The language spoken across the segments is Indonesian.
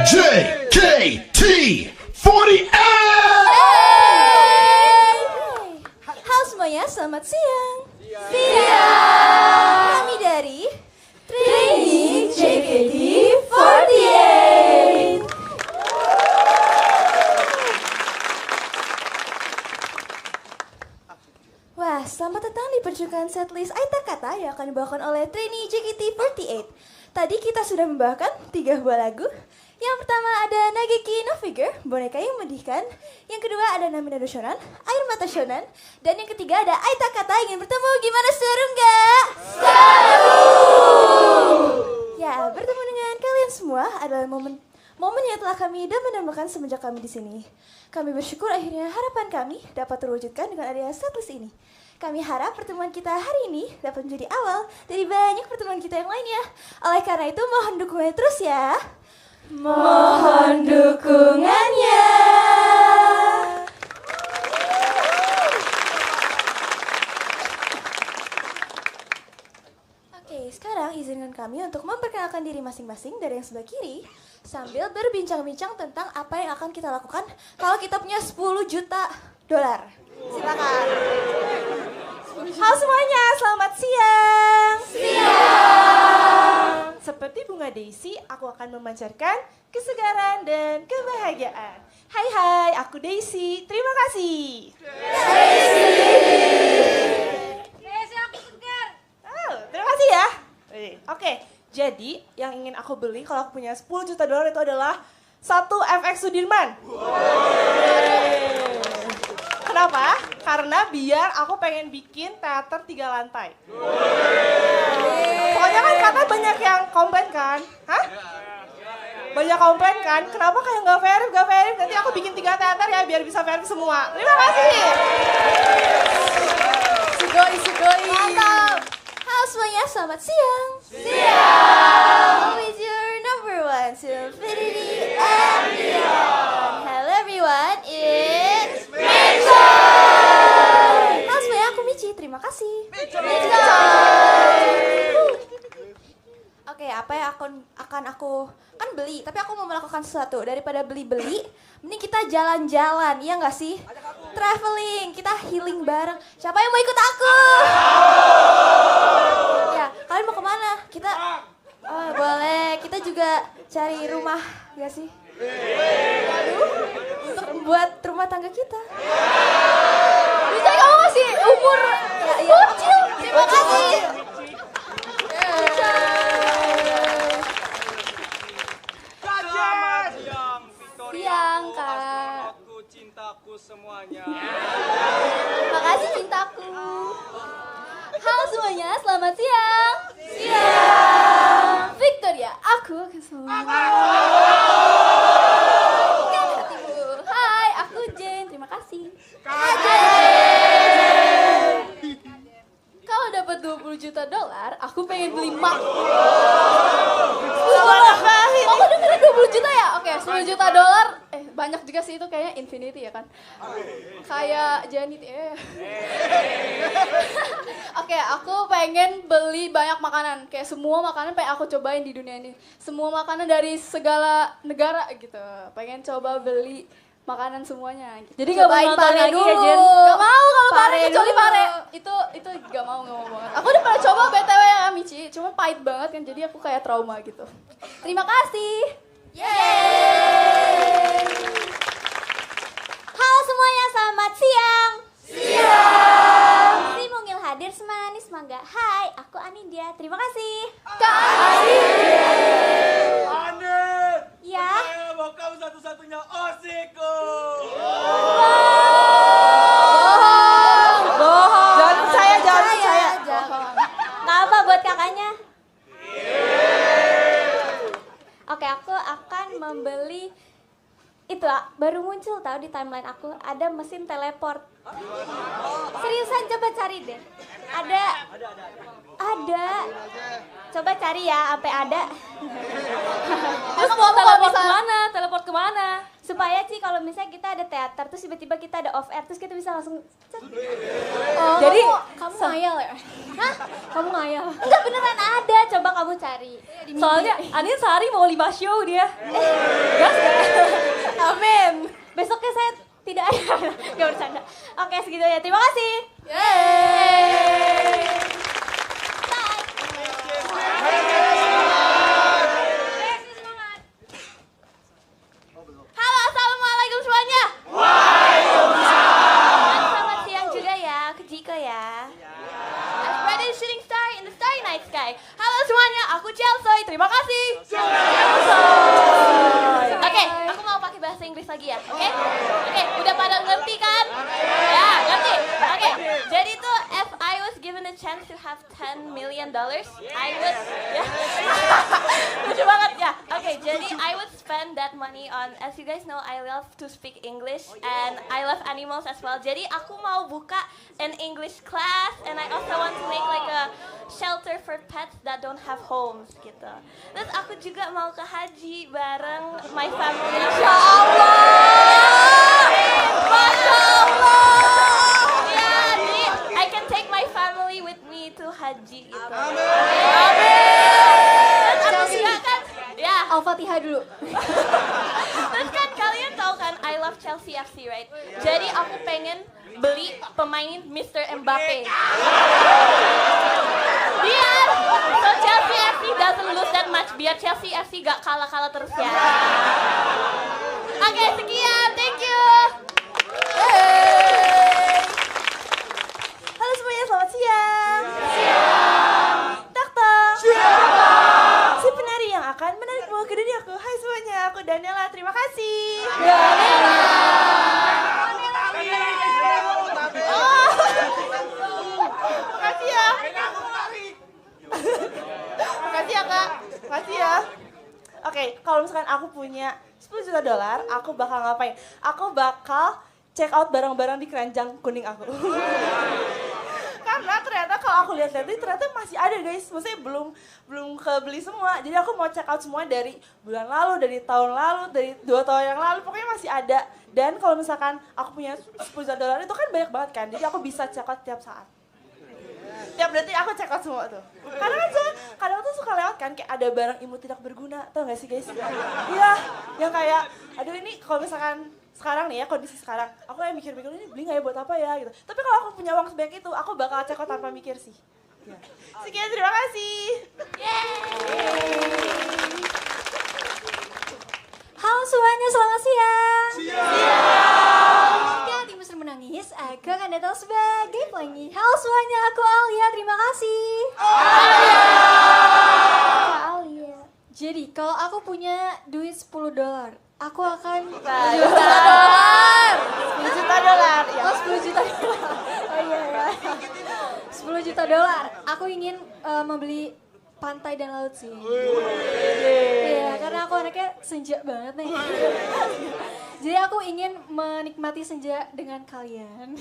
JKT48. Halo semuanya, selamat siang. Siang. Kami dari Trainee JKT48. Wah, selamat datang di pertunjukan setlist Aita Kata yang akan dibawakan oleh Trainee JKT48. Tadi kita sudah membawakan 3 buah lagu. Yang pertama ada Nageki no Figure, boneka yang medihkan. Yang kedua ada Namina no Shonan, air mata shonan. Dan yang ketiga ada Aita Kata ingin bertemu. Gimana, seru nggak? Seru! Ya, bertemu dengan kalian semua adalah momen yang telah kami dambakan semenjak kami di sini. Kami bersyukur akhirnya harapan kami dapat terwujudkan dengan adanya setlist ini. Kami harap pertemuan kita hari ini dapat menjadi awal dari banyak pertemuan kita yang lainnya. Oleh karena itu mohon dukungannya terus ya. Mohon dukungannya. Oke, sekarang izinkan kami untuk memperkenalkan diri masing-masing dari yang sebelah kiri sambil berbincang-bincang tentang apa yang akan kita lakukan kalau kita punya 10 juta dolar. Silakan. Halo semuanya, selamat siang. Siang. Seperti bunga Daisy, aku akan memancarkan kesegaran dan kebahagiaan. Hai, aku Daisy. Terima kasih. Daisy aku segar. Oh, terima kasih ya. Oke, jadi yang ingin aku beli kalau aku punya 10 juta dolar itu adalah 1 FX Sudirman. Kenapa? Karena biar aku pengen bikin teater 3 lantai. Soalnya kan kata banyak yang komplain kan? Hah? Banyak komplain kan? Kenapa kayak nggak verif? Nanti aku bikin 3 teater ya biar bisa verif semua. Terima kasih. Sugoi. Mantap. Halo semuanya, selamat siang. Siang. Who is your number one Infinity and beyond? Hello everyone, it's Halo semuanya, aku Michi, terima kasih. Oke, apa yang akan aku kan beli, tapi aku mau melakukan sesuatu. Daripada beli-beli, mending kita jalan-jalan, iya nggak sih? Traveling, kita healing bareng. Siapa yang mau ikut aku? Ya, kalian mau kemana? Kita, oh, boleh. Kita juga cari rumah, nggak sih? Waduh, untuk buat rumah tangga kita. Bisa kamu masih umur bocil. Terima kasih. Selamat siang, Victoria. Siang, Kak. Aku cintaku semuanya. Makasih cintaku. Halo semuanya, selamat siang. Siang. Victoria, aku kesemua. Kan hatimu. Hai, aku Jen. Terima kasih. Kalau dapat 20 juta dolar, aku pengen beli Mac. Oh, kok dengerin 20 juta ya? Oke, 10 juta dolar. Banyak juga sih itu kayaknya infinity ya kan? Kayak Janet Oke, aku pengen beli banyak makanan. Kayak semua makanan pengen aku cobain di dunia ini. Semua makanan dari segala negara gitu. Pengen coba beli makanan semuanya gitu. Jadi nggak mau nonton lagi ya, Jen? Gak mau kalau pare, kecuali dulu. pare. Itu gak mau banget. Aku udah pernah coba BTW ya Michi, cuma pahit banget kan, jadi aku kayak trauma gitu. Terima kasih. Yeay. Halo semuanya, selamat siang. Siang. Si Mungil hadir semanis mangga. Hai, aku Anindya. Terima kasih. Kak Anindya. Anet. Ya. Saya mau kamu satu-satunya osiku. Bohong. Jangan percaya. Jangan. Kenapa buat kakaknya? Oke, aku akan membeli itu baru muncul tahu di timeline aku ada mesin teleport. Seriusan coba cari deh. Ada. Coba cari ya, sampai ada. Terus mau teleport kemana? Teleport kemana? 10 supaya sih kalau misalnya kita ada teater terus tiba-tiba kita ada off air terus kita bisa langsung Oh, Jadi, kamu ngayal ya? hah? Kamu ngayal. Enggak beneran ada, coba kamu cari. soalnya Anin sehari mau 5 show dia. Gas gak? Amin. Besoknya saya tidak ada. Gak bercanda. Oke, segitu ya. Terima kasih. Yeay. Halo, assalamualaikum semuanya. Waalaikumsalam. Selamat siang juga ya, ke Jiko ya. As bright as shooting star in the starry night sky. Halo semuanya, aku Chelsea. Terima kasih. Oke, aku mau pakai bahasa Inggris lagi ya. Oke, udah pada ngerti kan? Ya, ngerti. Oke, jadi tuh if I was given a chance to have $10 million, I would, ya, lucu banget ya. Oke, jadi I would spend that money on, as you guys know, I love to speak English and I love animals as well. Jadi aku mau buka an English class and I also want to make like a shelter for pets that don't have homes gitu. Terus aku juga mau ke haji bareng my family. Masya Allah! Masya Allah! Ya, jadi I can take my family with me to haji gitu. Amin! Terus aku juga kan, ya. Al-Fatihah dulu. Terus kan kalian tahu kan I love Chelsea FC, right? Jadi aku pengen beli pemain Mr. Mbappe. Biar so Chelsea FC doesn't lose that much. Biar Chelsea FC gak kalah-kalah terus ya. Oke, sekian. Thank you. Halo semuanya, selamat siang. Tak tak. Si penari yang akan menarikmu ke duniaku. Hai semuanya, aku Daniela. Terima kasih. Oh. Makasih ya. Makasih ya kak. Makasih ya. Oke, kalau misalkan aku punya $10 juta, aku bakal ngapain? Aku bakal check out barang-barang di keranjang kuning aku. Karena ternyata kalau aku lihat-lihat ini ternyata masih ada guys. Maksudnya belum kebeli semua. Jadi aku mau check out semua dari bulan lalu, dari tahun lalu, dari 2 tahun yang lalu. Pokoknya masih ada. Dan kalau misalkan aku punya $10 juta itu kan banyak banget kan. Jadi aku bisa check out tiap saat. Tiap detik aku check out semua tuh. Karena kan saya kadang tuh suka lewat kan kayak ada barang imut tidak berguna. Tau gak sih guys? Iya, yang kayak aduh ini kalau misalkan sekarang nih ya, kondisi sekarang, aku kayak mikir-mikir ini beli gak ya buat apa ya gitu. Tapi kalau aku punya uang sebanyak itu, aku bakal check out tanpa mikir sih. Ya. Sekian, terima kasih. Halo semuanya, selamat siang. Jika hatimu sedang menangis, aku akan datang sebagai pelangi. Halo semuanya, aku Alia, terima kasih. Alia. Jadi kalau aku punya duit $10, aku akan $10 Ya. Oh, $10 juta. Oh iya ya. $10 juta. Aku ingin membeli pantai dan laut sih. Iya, karena aku anaknya senja banget nih. Jadi aku ingin menikmati senja dengan kalian.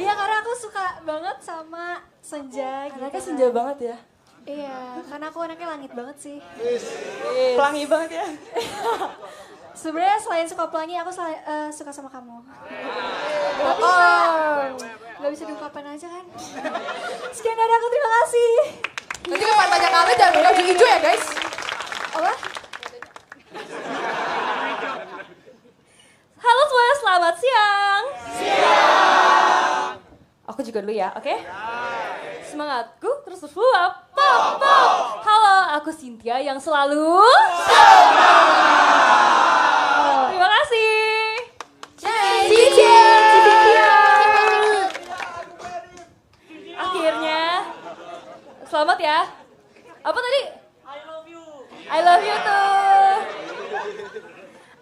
Iya, karena aku suka banget sama senja. Anaknya senja banget ya. Iya, karena aku anaknya langit banget sih. Pelangi banget ya. Sebenarnya selain suka pelangi, aku suka sama kamu. Tapi nggak bisa diungkapkan aja kan. Sekian dari aku, terima kasih. Nanti ke pantainya kalian jangan baju hijau ya guys. Apa? Halo semuanya, selamat siang. Aku juga dulu ya, oke? Semangatku terus berfluap. Pop, pop. Halo, aku Cynthia yang selalu terima kasih. Cynthia. Akhirnya, selamat ya. Apa tadi? I love you tuh.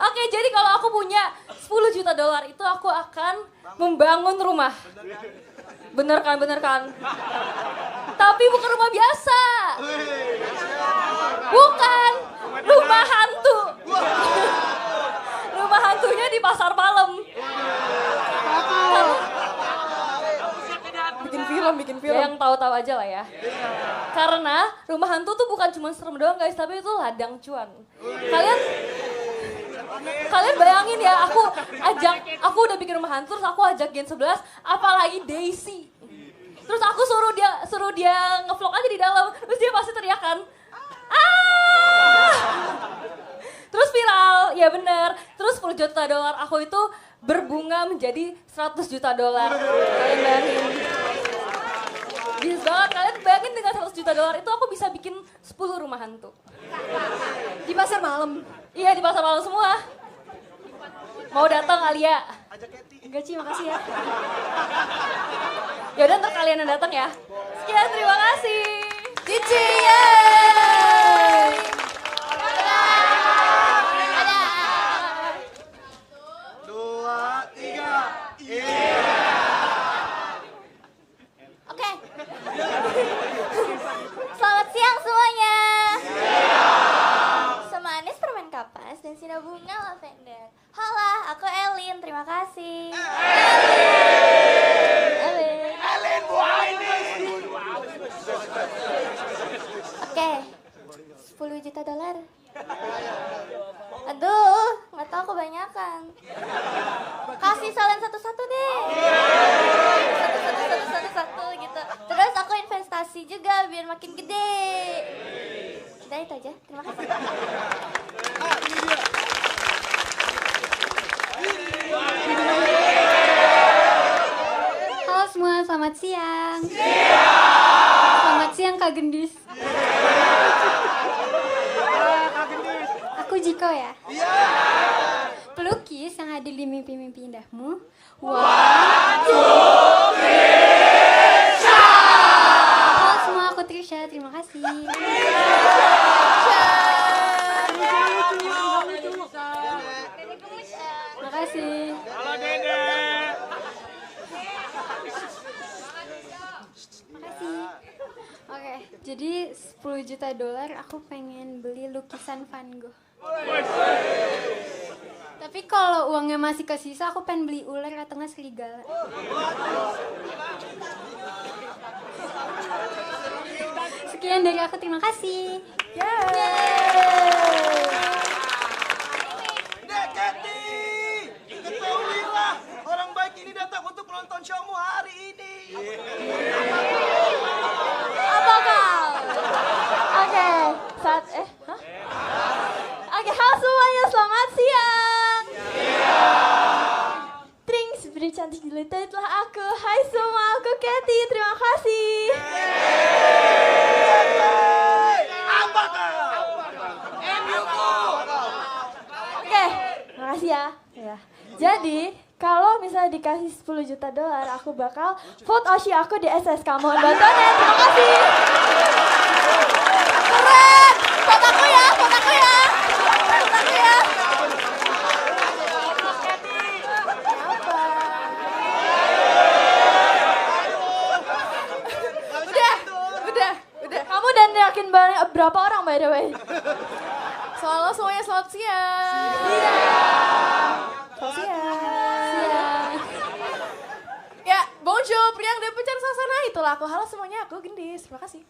Oke, jadi kalau aku punya $10 juta itu aku akan membangun rumah. Bener kan? Tapi bukan rumah biasa. Bukan, rumah hantu. Rumah hantunya di pasar malam. Bikin film. Ya, yang tahu-tahu aja lah ya. Karena rumah hantu tuh bukan cuma serem doang guys, tapi itu ladang cuan. Kalian Kalian bayangin ya, aku udah bikin rumah hantu, terus aku ajak Gen 11, apalagi Daisy. Terus aku suruh dia ngevlog aja di dalam, terus dia pasti teriakan, ah! Terus viral, ya bener. Terus 10 juta dolar aku itu berbunga menjadi 100 juta dolar. Kalian bayangin. Bisa banget, kalian bayangin dengan 100 juta dolar itu aku bisa bikin 10 rumah hantu. Di pasar malam. Iya, di pasar malam semua. Mau datang Alia? Enggak Ci, makasih ya. Yaudah ntar kalian yang datang ya. Sekian, terima kasih. Cici, yeay! Oke. Selamat siang semuanya. Semanis permen kapas dan sinabunga lavender. Halo, aku Elin. Terima kasih. Elin, buah ini. Oke. 10 juta dolar. Aduh, nggak tahu kebanyakan. Kasih salin satu-satu deh. Satu gitu. Terus aku investasi juga biar makin gede. Udah itu aja. Terima kasih. Halo semua, selamat siang. Selamat siang Kak Gendis. Aku Jiko ya. Pelukis yang hadir di mimpi-mimpi indahmu. Halo semua, aku Trisha. Terima kasih. Terima kasih. Halo Dede. Makasih. Oke, jadi 10 juta dolar aku pengen beli lukisan Van Gogh. Tapi kalau uangnya masih kesisa, aku pengen beli ular atau nggak serigala. Sekian dari aku, terima kasih. Dek Keti, ketahuilah orang baik ini datang untuk menonton showmu hari ini. Apa kau? Oke, halo semuanya, selamat siang. Tring, seperti cantik jelita itulah aku. Hai semua, aku Kathy, terima kasih. Apa kau? Oke, makasih ya. Jadi, kalau misalnya dikasih 10 juta dolar, aku bakal vote Oshi aku di SSK. Mohon bantuannya, terima kasih. Keren! Vote aku ya, vote aku ya. Vote aku ya. Udah. Kamu dan yakin banyak berapa orang by the way? Selalu semuanya selamat siang. Selamat siang. Ya, bonjour, Priang dan Pecan Sasana. Itulah aku. Halo semuanya, aku Gendis. Terima kasih.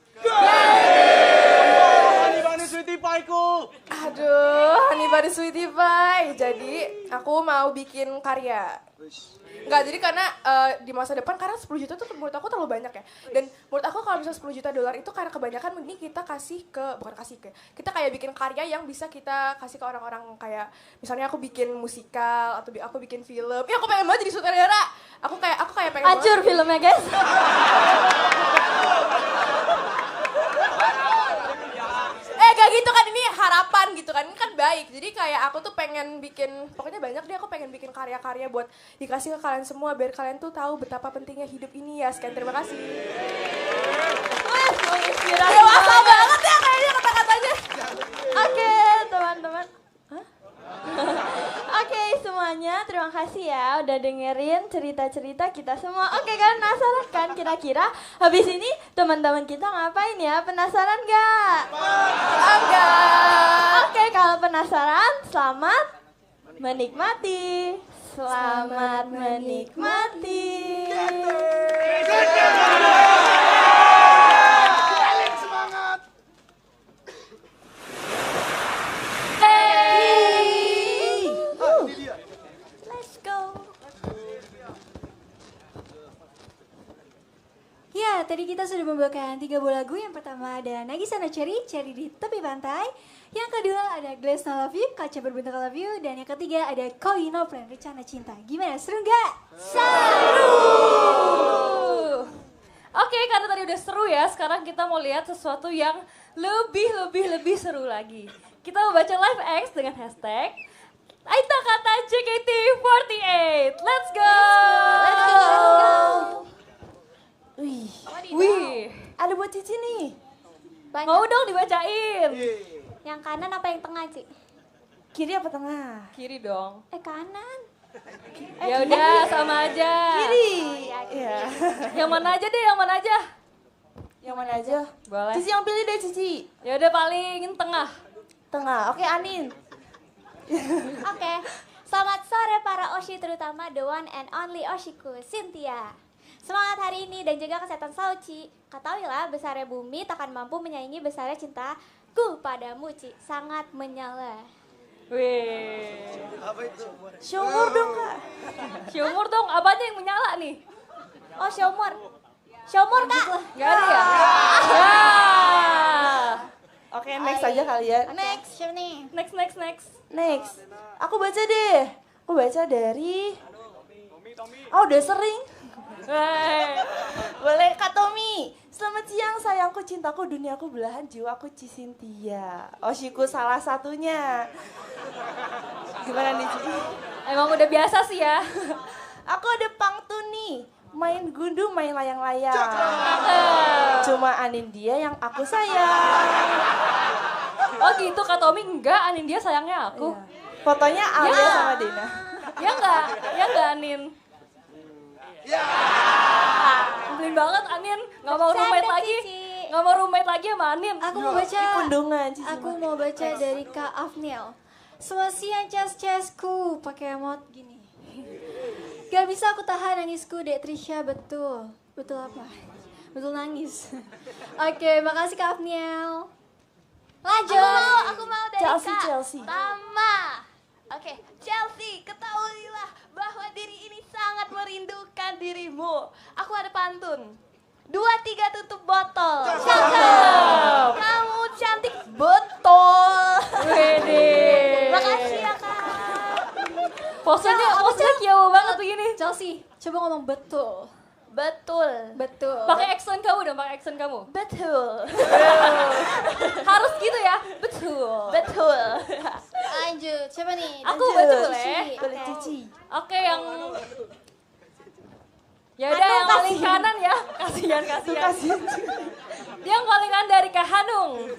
Honey sweetie pie-ku. Aduh, honey bunny sweetie pie. Jadi, aku mau bikin karya. Enggak, jadi karena di masa depan, karena 10 juta tuh menurut aku terlalu banyak ya. Dan menurut aku kalau misalnya 10 juta dolar itu karena kebanyakan ini kita kita kayak bikin karya yang bisa kita kasih ke orang-orang kayak, misalnya aku bikin musikal, atau aku bikin film. Ya aku pengen banget jadi sutradara. Aku kayak pengen Hancur banget. filmnya guys. Gak gitu kan, ini harapan gitu kan, ini kan baik. Jadi kayak aku tuh pengen bikin, pokoknya banyak deh, aku pengen bikin karya-karya buat dikasih ke kalian semua, biar kalian tuh tahu betapa pentingnya hidup ini ya. Sekian, terima kasih. Dewasa banget ya kayaknya kata-katanya. Oke, teman-teman. Oke, semuanya terima kasih ya udah dengerin cerita-cerita kita semua. Oke, kalian penasaran kan kira-kira habis ini teman-teman kita ngapain ya? Penasaran gak? Enggak. Oke, kalau penasaran, selamat menikmati. Selamat menikmati. Semangat. membawakan 3 buah lagu. Yang pertama ada Nagisa no Cherry, Cherry di Tepi Pantai. Yang kedua ada Glass No Love You, Kaca Berbentuk Love You. Dan yang ketiga ada Koi No Plan, Rencana Cinta. Gimana, seru nggak? Oke, karena tadi udah seru ya, sekarang kita mau lihat sesuatu yang lebih seru lagi. Kita mau baca live X dengan hashtag Aita Kata JKT48. Let's go! Wih, Ada buat Cici nih. mau dong dibacain. Yang kanan apa yang tengah, Ci? Kiri apa tengah? Kiri dong. Kanan. Ya udah, sama aja. Kiri. Iya. Yang mana aja deh, yang mana aja. Yang mana aja? Boleh. Cici yang pilih deh Cici. Ya udah paling tengah. Tengah. Oke, Anin. Oke. Selamat sore para Oshi, terutama the one and only Oshiku, Cynthia. Semangat hari ini dan jaga kesehatan selalu, Ci. Ketahuilah, besarnya bumi takkan mampu menyaingi besarnya cintaku padamu, Ci. Sangat menyala. Wih. Syumur dong, Kak. Syumur dong, apanya yang menyala nih? Oh, Syomor. Syomor, Kak. Gak ada ya? Ya. Oke, next aja kali ya. Next, siapa nih? Next. Next. Aku baca deh. Aku baca dari... Oh, udah sering. Wey. Boleh Kak Tommy. Selamat siang sayangku, cintaku, duniaku, belahan jiwaku, Cisintia. Oshiku salah satunya. Gimana nih, Cici? Emang udah biasa sih ya. Aku ada pangtuni. Main gundu, main layang-layang. Cuma Anin dia yang aku sayang. Oh gitu, Kak Tommy enggak, Anin dia sayangnya aku. Iya. Fotonya Alia sama Dena. Ya enggak Anin. Nyebelin banget Anin, nggak mau roommate Bercanda, lagi. Cici. Nggak mau roommate lagi sama Anin. Aku mau baca. Pundungan, Cici. Aku mau baca dari Kak Afniel. Selamat siang cas-casku, pakai emot gini. Gak bisa aku tahan nangisku, Dek Trisha, betul. Betul apa? Betul nangis. Oke, makasih Kak Afniel. Lanjut. Aku mau dari Chelsea, Kak Chelsea. Tama. Oke, Chelsea, ketahuilah bahwa diri ini sangat merindukan dirimu. Aku ada pantun. 2, 3 tutup botol. Cakep. Kamu cantik betul. Wede. Makasih ya, Kak. Posenya kiau banget begini. Chelsea, coba ngomong betul. Betul. Betul. Pakai accent kamu dong, pakai accent kamu. Betul. Harus gitu ya. Betul. Betul. Lanjut, coba nih. Aku Lanjut. baca boleh. Boleh Cici. Oke, yang ya udah yang paling kanan ya. Kasihan. Yang paling kanan dari Kak Hanung.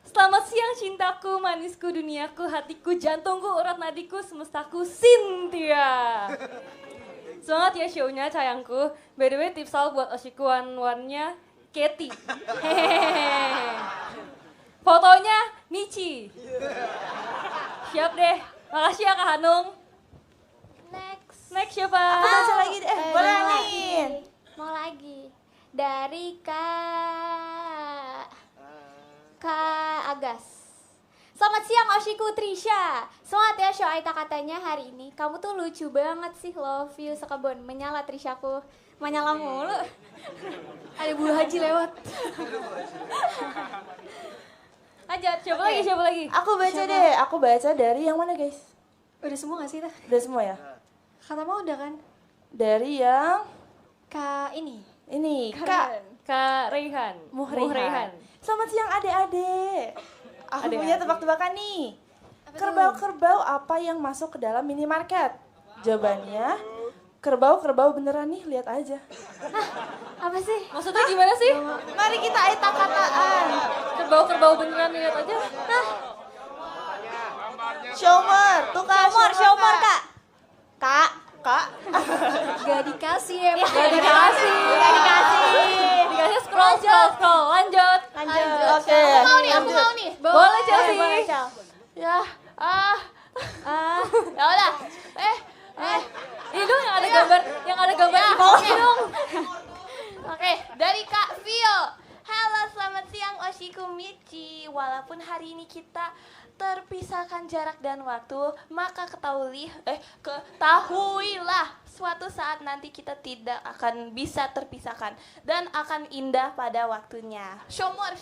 Selamat siang cintaku, manisku, duniaku, hatiku, jantungku, urat nadiku, semestaku, Cynthia. Semangat ya show-nya sayangku. By the way tips all buat Oshiku one-one-nya Katy. Hehehe. Fotonya Michi. Siap deh. Makasih ya Kak Hanung. Next siapa? Aku baca lagi deh. Boleh mau Anin. lagi. Mau lagi. Dari Kak Agas. Selamat siang Oshiku Trisha. Semangat ya show Aita katanya hari ini. Kamu tuh lucu banget sih, love you sekebon. Menyala Trishaku. Menyala mulu. Ada bulu haji lewat. Lanjut, siapa lagi? Aku baca deh. Aku baca dari yang mana guys? Udah semua gak sih Tah? Udah semua ya? Kata mau udah kan? Dari yang Kak ini. ini Kak Kak Raihan. Muhrehan. Selamat siang adik-adik. Aku punya tebak-tebakan nih. Kerbau-kerbau apa yang masuk ke dalam minimarket? Jawabannya, kerbau-kerbau beneran nih, lihat aja. Apa sih? Maksudnya gimana sih? Mari kita kata-kataan. Kerbau-kerbau beneran lihat aja. Shomer, tuh Kak. Syomor Kak. Kak. Gak dikasih ya. Gak dikasih. Dikasih scroll. Lanjut. Oke. Aku mau nih. Boleh Chelsea. Ya. Ya udah. Ini dong yang ada gambar Ya, di bawah oke. dong. Oke, dari Kak Vio. Halo, selamat siang Oshiku Michi. Walaupun hari ini kita terpisahkan jarak dan waktu, maka ketahuilah suatu saat nanti kita tidak akan bisa terpisahkan dan akan indah pada waktunya. Syomor.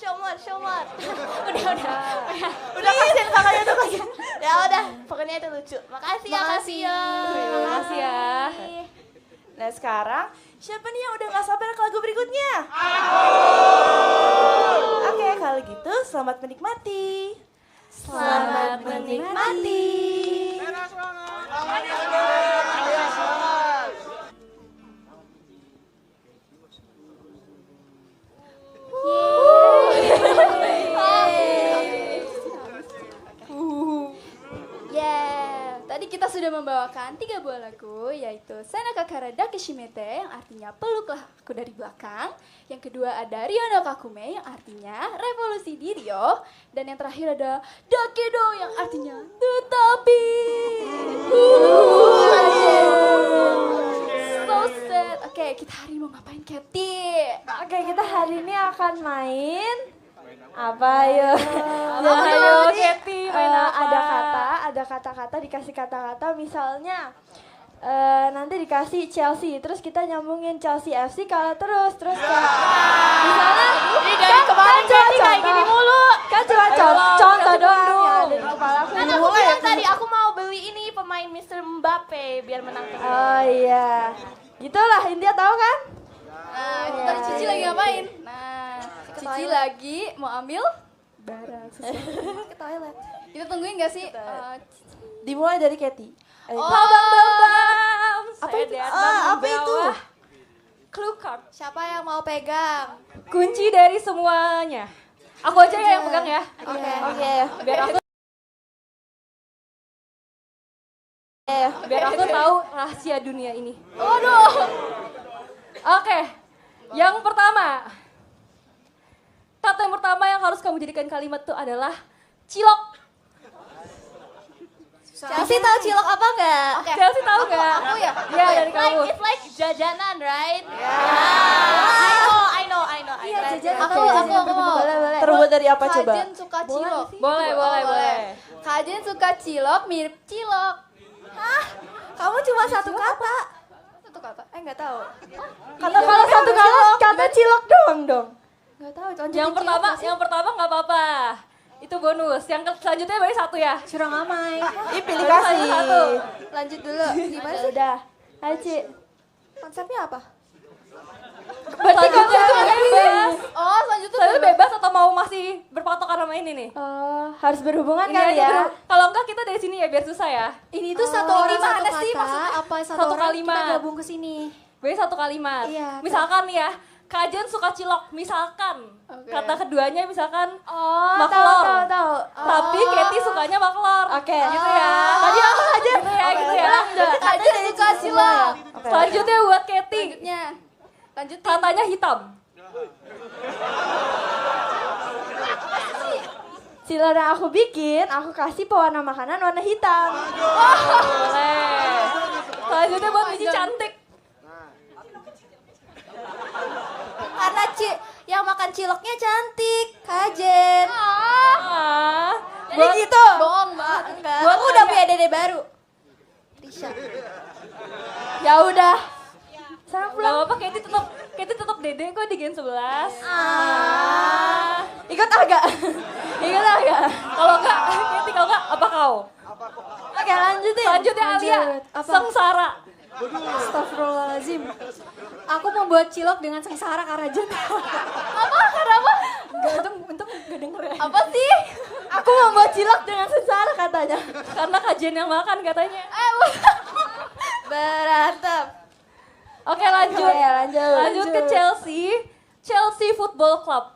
Udah kasihan kakaknya tuh kasihan. Ya udah, pokoknya itu lucu. Makasih ya Kak Sio. Terima kasih ya. Nah sekarang, siapa nih yang udah gak sabar ke lagu berikutnya? Oke, kalau gitu selamat menikmati. Selamat menikmati. Tadi kita sudah membawakan 3 buah lagu, yaitu Senaka Kara Dakishimete yang artinya peluklah aku dari belakang. Yang kedua ada Ryono Kakume yang artinya revolusi di Rio. Dan yang terakhir ada Dakedo yang artinya tetapi. So sad. Oke, kita hari ini mau ngapain, Keti? Oke, kita hari ini akan main apa ya? Ayo Keti, main apa? Ada kata-kata, dikasih kata-kata, misalnya nanti dikasih Chelsea, terus kita nyambungin Chelsea FC kalah terus misalnya Ini dari kemarin jadi kayak gini mulu. kan cuma contoh doang ya dari kepala aku. Kan aku bilang tadi aku mau beli ini pemain Mr. Mbappe biar menang terus. Oh iya, gitulah intinya tahu kan? Nah, itu tadi Cici lagi ngapain? Nah, Cici lagi mau ambil barang sesuatu ke toilet. Kita tungguin gak sih? Dimulai dari Katy. Bam. Apa itu? Apa itu? Clue card. Siapa yang mau pegang? Kunci dari semuanya. Aku aja ya yang pegang ya. Oke. Biar aku tahu rahasia dunia ini. Waduh. Oke. Yang pertama. Kata yang pertama yang harus kamu jadikan kalimat itu adalah cilok. Chelsea tahu cilok apa enggak? Chelsea tahu nggak? Aku ya? Iya dari kamu. It's like jajanan, right? I know. Iya, jajanan. Oke. Aku mau. Terbuat dari apa coba? Kajen suka cilok. Boleh. Kajen suka cilok, mirip cilok. Hah? Kamu cuma satu kata. Satu kata? Enggak tahu. Kalau satu kata cilok doang dong. Enggak tahu. Lanjutin Yang cilok pertama nggak apa-apa. Itu bonus. Yang selanjutnya baru satu ya. Curang amai. Ih, pilih kasih. Satu. Lanjut dulu. Gimana sih? Udah. Ayo, Ci. Konsepnya apa? Berarti kamu itu bebas. Oh, selanjutnya Saya bebas atau mau masih berpatokan sama ini nih? Oh, harus berhubungan Ini kali aja ya. dulu. Kalau enggak kita dari sini ya biar susah ya. Ini tuh satu Oh, orang gimana satu sih kata, maksudnya? apa satu Satu orang kalimat. kita gabung ke sini. Beri satu kalimat. Iya, Misalkan nih ya, Kajen suka cilok. Misalkan. Oke. Kata keduanya misalkan Oh, maklor. tahu. Tapi Katy sukanya maklor. Oke. Gitu ya. Tadi apa aja? Gitu ya. Kajen suka cilok. Selanjutnya buat Katy. Lanjut. Katanya hitam. Cilok yang aku bikin, aku kasih pewarna makanan warna hitam. Boleh. Selanjutnya buat Mici cantik. Karena yang makan ciloknya cantik, Kajen. Ah. Jadi gitu. Bohong, Mbak. Enggak. Buat Aku udah Aya. punya dede baru. Risha. Ya udah. Sana Gak pulang. apa-apa, Katy tetap dede kok di Gen 11. Ikut agak. Kalau enggak, apa kau? Oke, lanjutin. Selanjutnya Alia, Apa? sengsara. Astagfirullahaladzim. Aku membuat cilok dengan sengsara Karajan. Untung gak denger ya. Apa sih? Aku membuat cilok dengan sengsara katanya. Karena kajian yang makan katanya. Berantem. Oke lanjut. Oke, lanjut. ke Chelsea Football Club.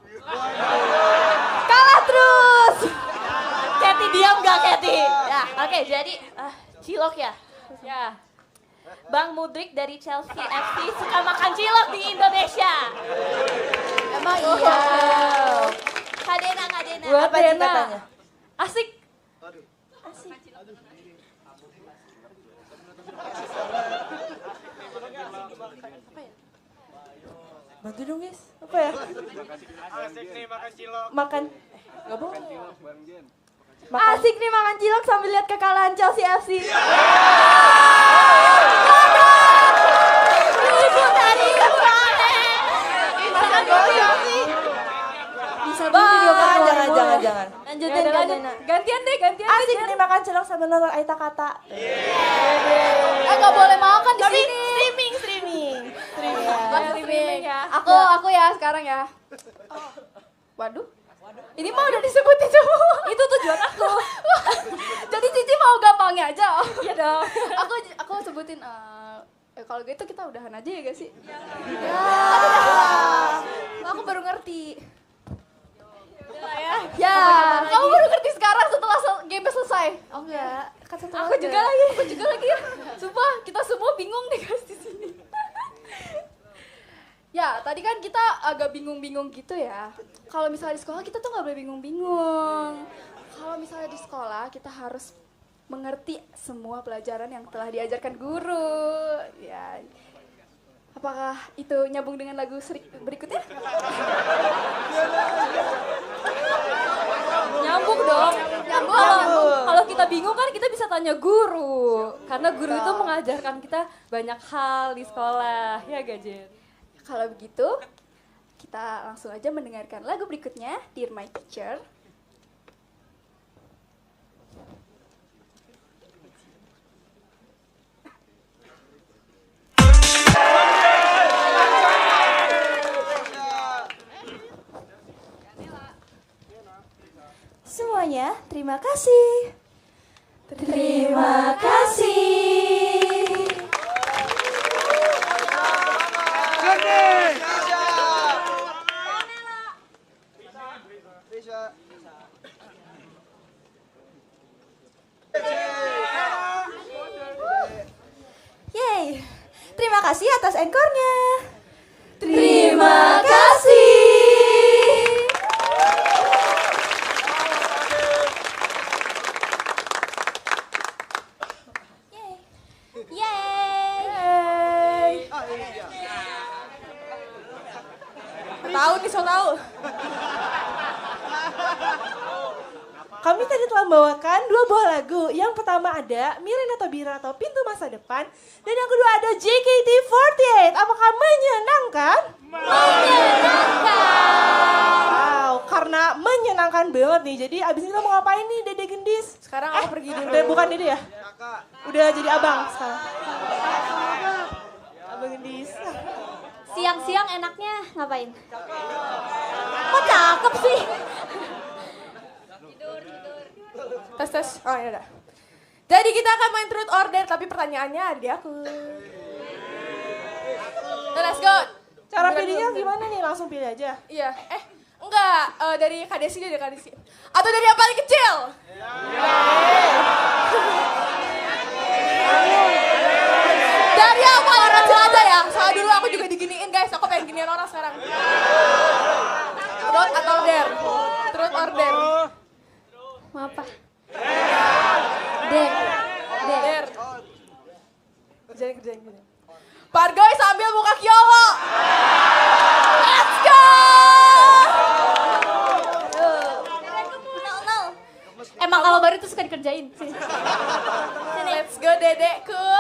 Kalah terus. Katy diam gak Katy? Ya, oke jadi cilok ya. Ya. Bang Mudrik dari Chelsea FC suka makan cilok di Indonesia. Emang iya. Kadena. Buat Apa sih Dena. katanya? Asik. Bantu dong guys. Apa ya? Asik nih makan cilok. Makan. Gak boleh. Asik nih makan cilok sambil lihat kekalahan Chelsea FC. Bisa banget juga Jangan. Lanjutin, gantian deh. Asik nih makan cilok sambil nonton Aita Kata. Gak boleh makan di sini. Streaming. Streaming ya. Aku ya sekarang ya. Waduh. Ini mah udah disebutin semua. Itu tujuan aku. Jadi Cici mau gampangnya aja. Iya dong. Aku sebutin kalau gitu kita udahan aja ya gak sih? Aku baru ngerti. Ya, kamu baru ngerti sekarang setelah game selesai. Oh enggak, kan setelah Aku juga lagi. Sumpah, kita semua bingung nih guys di sini. Ya, tadi kan kita agak bingung-bingung gitu ya. Kalau misalnya di sekolah kita tuh nggak boleh bingung-bingung. Kalau misalnya di sekolah kita harus mengerti semua pelajaran yang telah diajarkan guru. Ya, apakah itu nyambung dengan lagu berikutnya? Nyambung dong. Kalau kita bingung kan kita bisa tanya guru. Karena guru itu mengajarkan kita banyak hal di sekolah. Ya gak, Jen? Kalau begitu, kita langsung aja mendengarkan lagu berikutnya, Dear My Teacher. Semuanya, terima kasih. Terima kasih. Yeay, terima kasih atas encore-nya. Terima kasih. Yeay. Tahu nih, so tahu. Kami tadi telah membawakan 2 buah lagu. Yang pertama ada Mirin atau Bira atau Pintu Masa Depan. Dan yang kedua ada JKT48. Apakah menyenangkan? Wow, karena menyenangkan banget nih. Jadi abis ini kita mau ngapain nih Dede Gendis? Sekarang aku pergi dulu. Bukan Dede ya? Udah jadi abang sekarang. Abang Gendis. Siang-siang enaknya ngapain? Kok cakep sih? Tes. Oh ya udah. Jadi kita akan main truth or dare, tapi pertanyaannya ada di aku. Nah, let's go. Cara pilihnya gimana nih? Langsung pilih aja. Iya. Enggak. Dari Kak Desi, Atau dari yang paling kecil? Dari yang paling kecil aja ya. Soalnya dulu aku juga diginiin guys. Aku pengen giniin orang sekarang. Truth atau dare? Truth or dare? Mau apa? Dare. Kerjain. Pargoy sambil buka Kyowo. Let's go! No. Emang kalau baru tuh suka dikerjain. Sini. Let's go dedekku.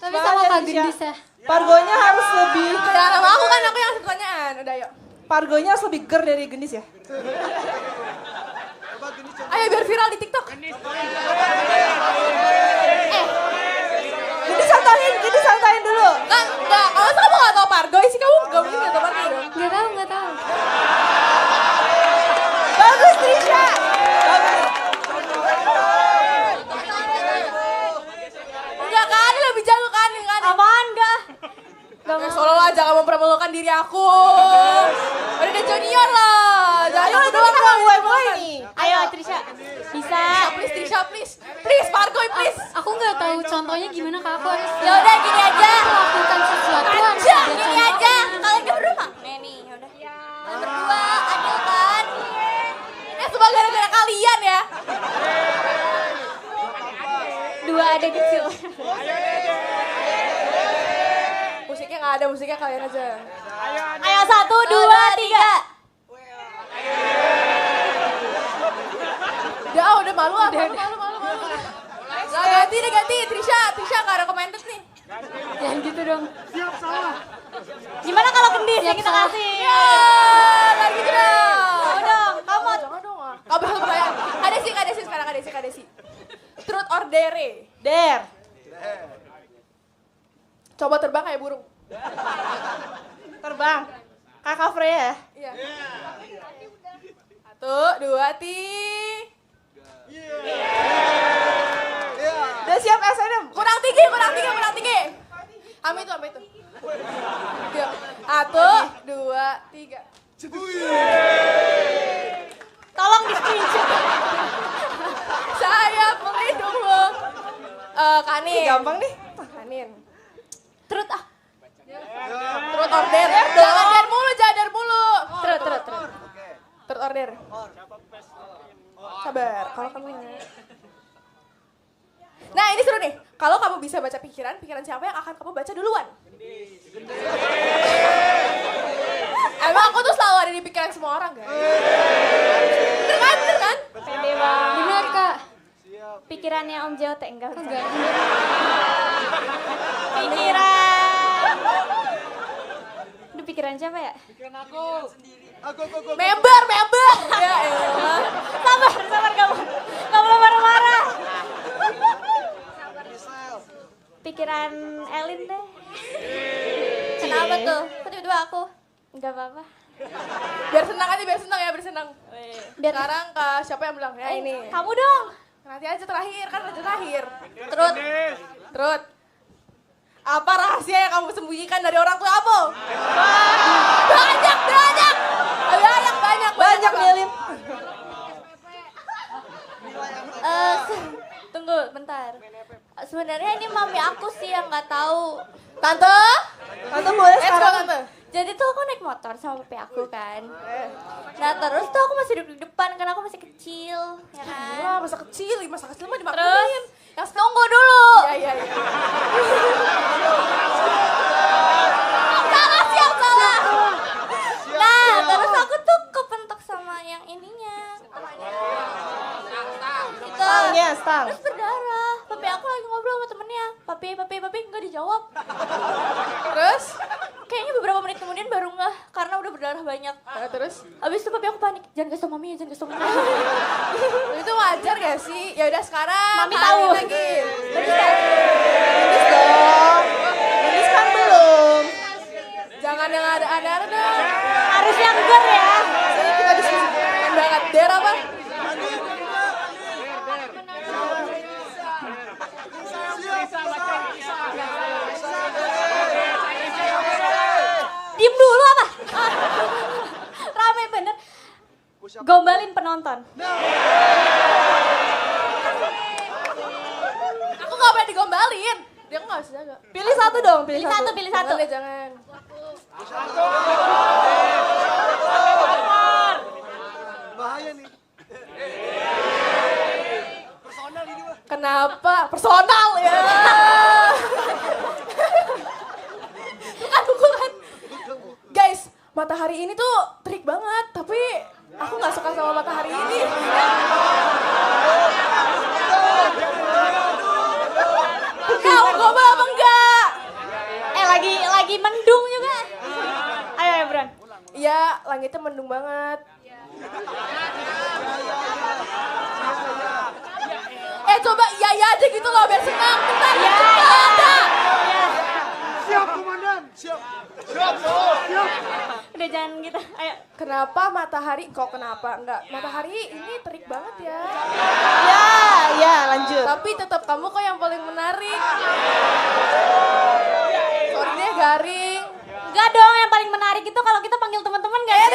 Tapi sama Kak Gendis ya. Pargonya harus lebih... Jangan sama aku kan, aku yang ngasih pertanyaan. Udah yuk. Pargonya harus lebih ger dari Gendis ya? Ayo biar viral di TikTok. Gendis santain dulu. Kan enggak, kalau kamu enggak tahu Pargoy sih, kamu enggak mungkin enggak tahu Pargoy dong. Nggak tahu. Bagus Trisha. Enggak kan, lebih jago kan. Apaan enggak? Solo lah, jangan mempermalukan diri aku. Udah ada junior lah. Jangan aku doang dong. Mulai nih. Ayo Trisha. Bisa. Trisha, please. Please, Pargoy, please. Aku nggak tahu contohnya gimana Kak. Aku harus Ya udah gini aja. melakukan sesuatu harus Aja, ada gini contohnya. aja. Kalian kan berdua nih nih, udah. Kalian berdua adil kan? Semua gara-gara kalian ya. Dua adik kecil. Musiknya nggak ada, musiknya kalian aja. Ayo 1, 2, 3. Udah malu ah, malu. Nah, ganti, Trisha nggak recommended nih. Jangan gitu dong. Gimana kalau gendis yang kita kasih? Ya, lagi gitu dong. Mau dong, kamu. Jangan dong ah. Kamu bisa pertanyaan. Ada sih sekarang ada sih. Truth or dare? Der. Coba terbang kayak burung. Terbang. Kakak Freya. Iya. 1, 2, 3. Udah siap SNM? Kurang tinggi. Ambil itu. Yuk. 1, 2, 3. Tolong di screenshot. Saya pelindungmu. Kanin. Gampang nih. Kanin. Truth ah. Truth or dare? Jangan dare mulu. Truth. Truth or dare? Sabar, kalau kamu Nah ini seru nih, kalau kamu bisa baca pikiran siapa yang akan kamu baca duluan? Emang aku tuh selalu ada di pikiran semua orang kan? Bener kan? Pede banget. Benar Kak. Pikirannya Om Jote enggak. Pikiran. Aduh, pikiran siapa ya? Aku. Member. Ya elah. Sabar kamu. Gak boleh marah-marah. Pikiran Elin deh. Kenapa tuh? Kok tiba-tiba aku? Enggak apa-apa. Biar senang aja, biar senang. Biar Sekarang ke siapa yang bilang? Ya ini. kamu dong. Nanti aja terakhir, kan raja terakhir. Truth. Apa rahasia yang kamu sembunyikan dari orang tua kamu? Banyak. Banyak nih, Lin. Tunggu bentar. Sebenarnya ini mami aku sih yang nggak tahu. Tante Boleh let's go sekarang. tante. Jadi tuh aku naik motor sama papi aku kan. Nah terus tuh aku masih duduk di depan karena aku masih kecil, ya kan. Wah, masa kecil mah Terus dimaklumin. yang tunggu dulu. Iya. Siap salah. Nah terus aku tuh kepentok sama yang ininya. Itu. Stang. Terus berdarah. Papi aku lagi ngobrol sama temennya. Papi nggak dijawab. Terus? Kayaknya beberapa menit kemudian baru ngeh karena udah berdarah banyak. Nah, terus? Abis itu papi aku panik. Jangan kasih tau mami. Itu wajar gak sih? Ya udah sekarang. Mami tahu. Lagi. Gendis dong. Gendis kan belum. Jangan yang ada dong. Harus yang ger ya. Sini kita diskusikan banget. Dare apa? Diem dulu apa? Rame bener. Gombalin penonton. Aku gak pernah digombalin. Dia gak bisa gak? Pilih satu dong, Pilih satu. Jangan deh, jangan. Bahaya nih. Personal ini mah. Kenapa? Personal ya. Bukan. Guys, matahari ini tuh trik banget, tapi aku nggak suka sama matahari ini. Kamu gombal apa enggak? Lagi mendung juga. Ayo Bran. Iya, langitnya mendung banget. Coba iya aja gitu loh biar senang. Bentar, ada. Siap komandan. Siap. Udah jangan gitu. Ayo. Kenapa matahari? Kok kenapa? Enggak, matahari ini terik banget ya. Ya, lanjut. Tapi tetap kamu kok yang paling menarik. Sorry deh garing. Enggak dong, yang paling menarik itu kalau kita panggil teman-teman gak sih?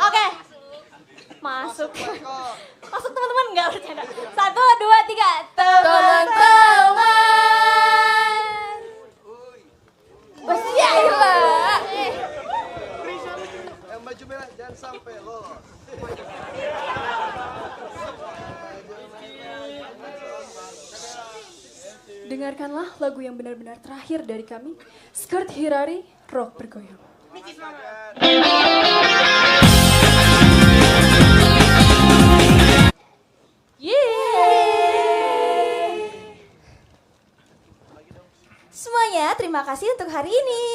Oke. Masuk. Masuk teman-teman enggak bercanda. 1, 2, 3. Teman-teman. Ya ilah. Yang baju merah jangan sampai lolos. Dengarkanlah lagu yang benar-benar terakhir dari kami, Skirt Hirari, Rock Bergoyang. terima kasih untuk hari ini.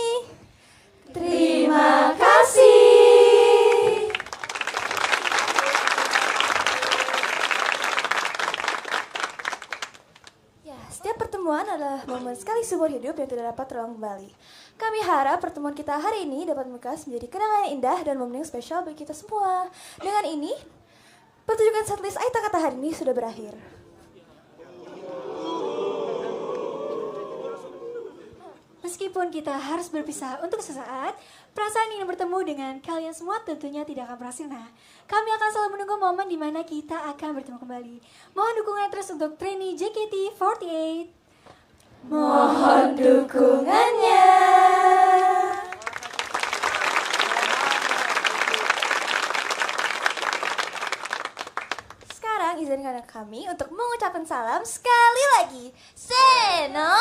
Terima kasih. Ya, setiap pertemuan adalah momen sekali seumur hidup yang tidak dapat terulang kembali. Kami harap pertemuan kita hari ini dapat membekas menjadi kenangan yang indah dan momen yang spesial bagi kita semua. Dengan ini, pertunjukan setlist Aita Kata hari ini sudah berakhir. Meskipun kita harus berpisah untuk sesaat, perasaan ingin bertemu dengan kalian semua tentunya tidak akan pernah sirna. Kami akan selalu menunggu momen di mana kita akan bertemu kembali. Mohon dukungan terus untuk trainee JKT48. Mohon dukungannya. Sekarang izinkan kami untuk mengucapkan salam sekali lagi. Seno.